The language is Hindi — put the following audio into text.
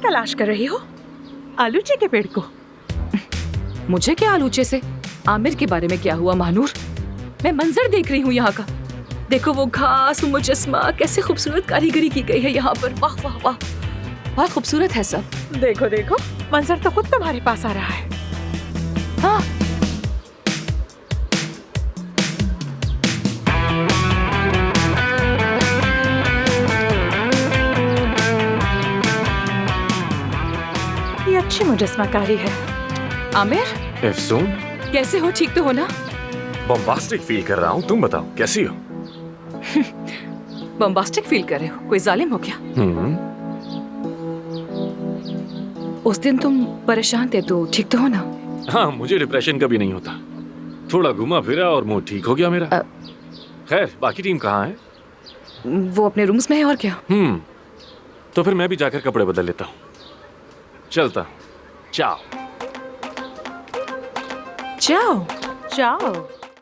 तलाश कर रही हो? आलूचे के पेड़ को? मुझे क्या आलूचे से? आमिर के बारे में क्या हुआ महानूर? मैं मंजर देख रही हूँ यहाँ का। देखो वो घास, वो मुजस्मा, कैसे खूबसूरत कारीगरी की गई है यहाँ पर। वाह वाह वाह, बहुत खूबसूरत है सब। देखो देखो, मंजर तो खुद तुम्हारे पास आ रहा है। हाँ, ये अच्छी मुजस्माकारी है। आमिर एफसून, कैसे हो? ठीक तो हो ना? बॉम्बास्टिक फील कर रहा हूँ, तुम बताओ कैसी हो? बम्बास्टिक फील कर रहे हो? कोई जालिम हो क्या? उस दिन तुम परेशान थे तो ठीक तो हो ना? हाँ, मुझे डिप्रेशन कभी नहीं होता। थोड़ा घुमा फिरा और मूड ठीक हो गया मेरा। खैर, बाकी टीम कहाँ है? वो अपने रूम्स में है और क्या। तो फिर मैं भी जाकर कपड़े बदल लेता हूँ। चलता हूँ। चाओ। जाओ। जाओ।